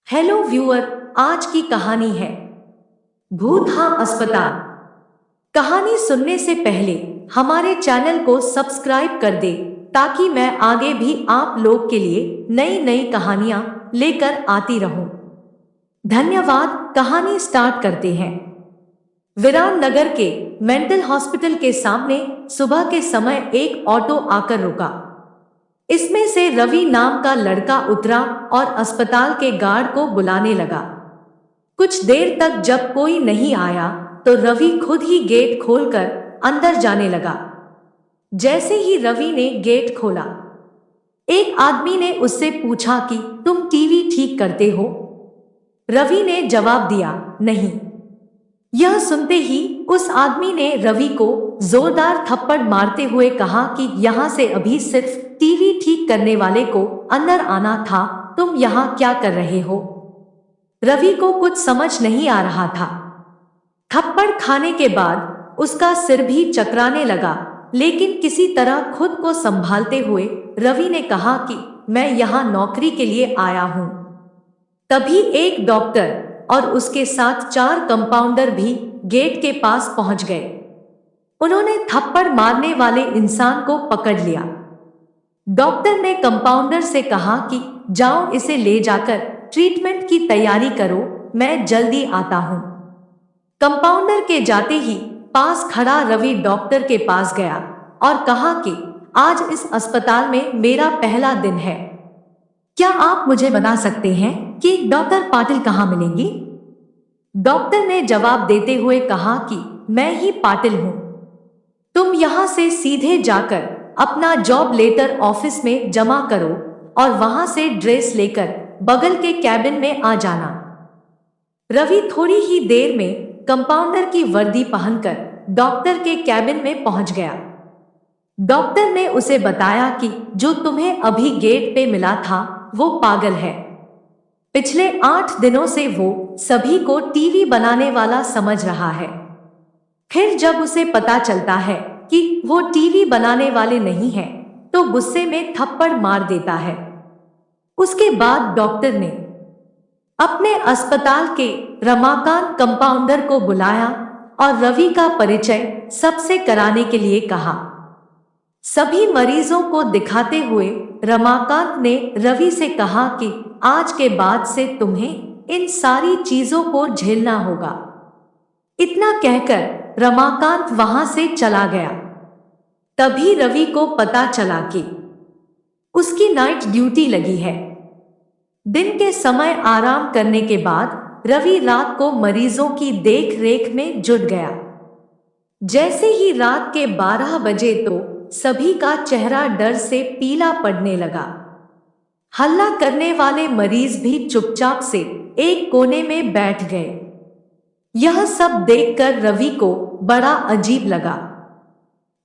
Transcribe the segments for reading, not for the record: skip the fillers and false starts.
Hello viewer, आज की कहानी है भूत हाँ अस्पताल। कहानी सुनने से पहले हमारे चैनल को सब्सक्राइब कर दे ताकि मैं आगे भी आप लोग के लिए नई नई कहानियां लेकर आती रहूं। धन्यवाद। कहानी स्टार्ट करते हैं। विरान नगर के मेंटल हॉस्पिटल के सामने सुबह के समय एक ऑटो आकर रुका। इसमें से रवि नाम का लड़का उतरा और अस्पताल के गार्ड को बुलाने लगा। कुछ देर तक जब कोई नहीं आया तो रवि खुद ही गेट खोलकर अंदर जाने लगा। जैसे ही रवि ने गेट खोला, एक आदमी ने उससे पूछा कि तुम टीवी ठीक करते हो? रवि ने जवाब दिया, नहीं। यह सुनते ही उस आदमी ने रवि को जोरदार थप्पड़ मारते हुए कहा कि यहाँ से अभी सिर्फ टीवी ठीक करने वाले को अंदर आना था, तुम यहाँ क्या कर रहे हो? रवि को कुछ समझ नहीं आ रहा था। थप्पड़ खाने के बाद उसका सिर भी चकराने लगा, लेकिन किसी तरह खुद को संभालते हुए रवि ने कहा कि मैं यहाँ नौकरी के लिए आया हूँ। तभी एक डॉक्टर और उसके साथ 4 कंपाउंडर भी गेट के पास पहुंच गए। उन्होंने थप्पड़ मारने वाले इंसान को पकड़ लिया। डॉक्टर ने कंपाउंडर से कहा कि जाओ इसे ले जाकर ट्रीटमेंट की तैयारी करो, मैं जल्दी आता हूं। कंपाउंडर के जाते ही पास खड़ा रवि डॉक्टर के पास गया और कहा कि आज इस अस्पताल में मेरा पहला दिन है। क्या आप मुझे बता सकते हैं कि डॉक्टर पाटिल कहाँ मिलेंगी? डॉक्टर ने जवाब देते हुए कहा कि मैं ही पाटिल हूं। तुम यहां से सीधे जाकर अपना जॉब लेटर ऑफिस में जमा करो और वहां से ड्रेस लेकर बगल के कैबिन में आ जाना। रवि थोड़ी ही देर में कंपाउंडर की वर्दी पहनकर डॉक्टर के कैबिन में पहुंच गया। डॉक्टर ने उसे बताया कि जो तुम्हें अभी गेट पे मिला था वो पागल है। पिछले 8 दिनों से वो सभी को टीवी बनाने वाला समझ रहा है। फिर जब उसे पता चलता है कि वो टीवी बनाने वाले नहीं हैं, तो गुस्से में थप्पड़ मार देता है। उसके बाद डॉक्टर ने अपने अस्पताल के रमाकांत कंपाउंडर को बुलाया और रवि का परिचय सबसे कराने के लिए कहा। सभी मरीजों को दिखाते हुए रमाकांत ने रवि से कहा कि आज के बाद से तुम्हें इन सारी चीजों को झेलना होगा। इतना कहकर रमाकांत वहां से चला गया। तभी रवि को पता चला कि उसकी नाइट ड्यूटी लगी है। दिन के समय आराम करने के बाद रवि रात को मरीजों की देख रेख में जुट गया। जैसे ही रात के 12 बजे तो सभी का चेहरा डर से पीला पड़ने लगा। हल्ला करने वाले मरीज भी चुपचाप से एक कोने में बैठ गए। यह सब देखकर रवि को बड़ा अजीब लगा।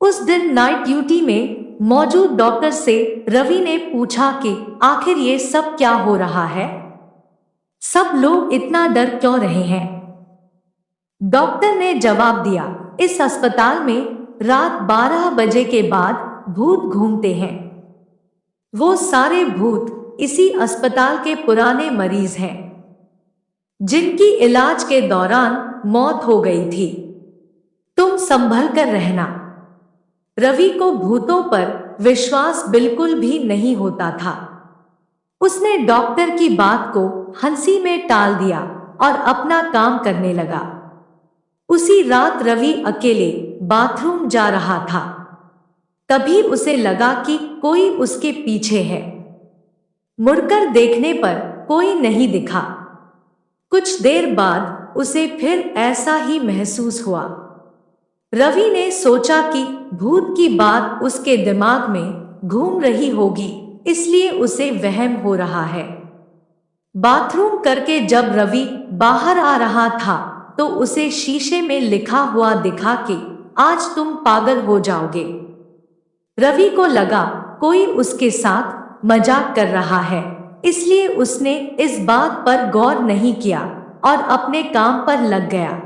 उस दिन नाइट ड्यूटी में मौजूद डॉक्टर से रवि ने पूछा कि आखिर ये सब क्या हो रहा है? सब लोग इतना डर क्यों रहे हैं? डॉक्टर ने जवाब दिया, इस अस्पताल में रात 12 बजे के बाद भूत घूमते हैं। वो सारे भूत इसी अस्पताल के पुराने मरीज हैं, जिनकी इलाज के दौरान मौत हो गई थी। तुम संभल कर रहना। रवि को भूतों पर विश्वास बिल्कुल भी नहीं होता था। उसने डॉक्टर की बात को हंसी में टाल दिया और अपना काम करने लगा। उसी रात रवि अकेले बाथरूम जा रहा था। तभी उसे लगा कि कोई उसके पीछे है। मुड़कर देखने पर कोई नहीं दिखा। कुछ देर बाद उसे फिर ऐसा ही महसूस हुआ। रवि ने सोचा कि भूत की बात उसके दिमाग में घूम रही होगी, इसलिए उसे वहम हो रहा है। बाथरूम करके जब रवि बाहर आ रहा था तो उसे शीशे में लिखा हुआ दिखा कि आज तुम पागल हो जाओगे। रवि को लगा कोई उसके साथ मजाक कर रहा है, इसलिए उसने इस बात पर गौर नहीं किया और अपने काम पर लग गया।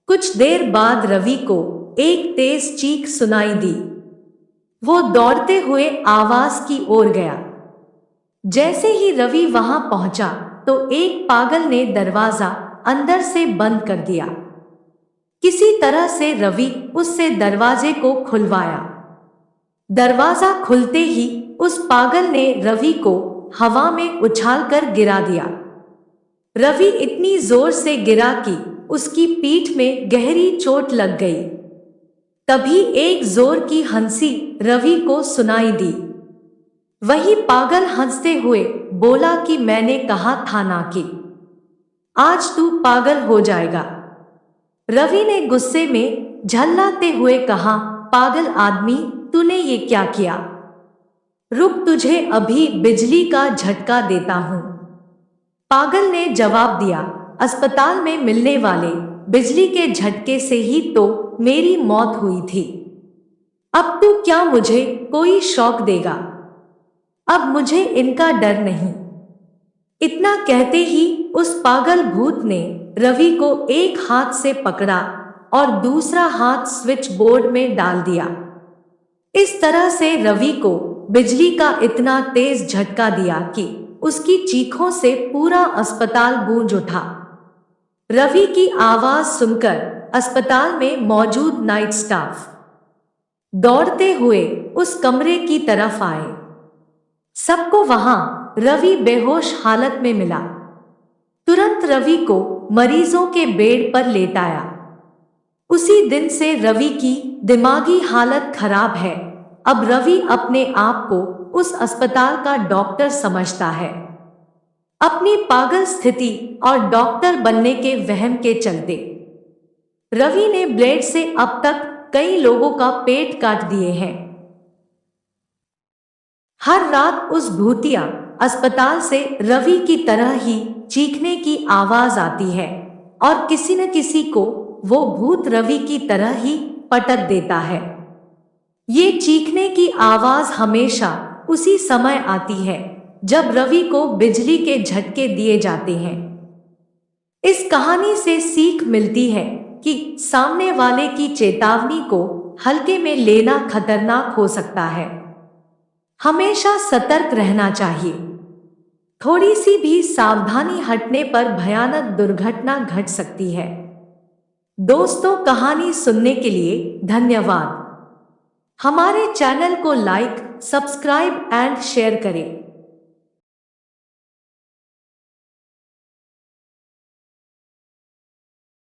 कुछ देर बाद रवि को एक तेज चीख सुनाई दी। वो दौड़ते हुए आवाज की ओर गया। जैसे ही रवि वहां पहुंचा तो एक पागल ने दरवाजा अंदर से बंद कर दिया। किसी तरह से रवि उससे दरवाजे को खुलवाया। दरवाजा खुलते ही उस पागल ने रवि को हवा में उछालकर गिरा दिया। रवि इतनी जोर से गिरा कि उसकी पीठ में गहरी चोट लग गई। तभी एक जोर की हंसी रवि को सुनाई दी। वही पागल हंसते हुए बोला कि मैंने कहा था ना कि आज तू पागल हो जाएगा। रवि ने गुस्से में झल्लाते हुए कहा, पागल आदमी, तूने ये क्या किया? रुक, तुझे अभी बिजली का झटका देता हूं। पागल ने जवाब दिया, अस्पताल में मिलने वाले बिजली के झटके से ही तो मेरी मौत हुई थी। अब तू क्या मुझे कोई शौक देगा? अब मुझे इनका डर नहीं। इतना कहते ही उस पागल भूत ने रवि को एक हाथ से पकड़ा और दूसरा हाथ स्विच बोर्ड में डाल दिया। इस तरह से रवि को बिजली का इतना तेज झटका दिया कि उसकी चीखों से पूरा अस्पताल गूंज उठा। रवि की आवाज सुनकर अस्पताल में मौजूद नाइट स्टाफ दौड़ते हुए उस कमरे की तरफ आए। सबको वहां रवि बेहोश हालत में मिला। तुरंत रवि को मरीजों के बेड पर लेटाया। उसी दिन से रवि की दिमागी हालत खराब है। अब रवि अपने आप को उस अस्पताल का डॉक्टर समझता है। अपनी पागल स्थिति और डॉक्टर बनने के वहम के चलते रवि ने ब्लेड से अब तक कई लोगों का पेट काट दिए हैं। हर रात उस भूतिया अस्पताल से रवि की तरह ही चीखने की आवाज आती है और किसी न किसी को वो भूत रवि की तरह ही पटक देता है। ये चीखने की आवाज हमेशा उसी समय आती है जब रवि को बिजली के झटके दिए जाते हैं। इस कहानी से सीख मिलती है कि सामने वाले की चेतावनी को हल्के में लेना खतरनाक हो सकता है। हमेशा सतर्क रहना चाहिए। थोड़ी सी भी सावधानी हटने पर भयानक दुर्घटना घट सकती है। दोस्तों, कहानी सुनने के लिए धन्यवाद। हमारे चैनल को लाइक, सब्सक्राइब एंड शेयर करें।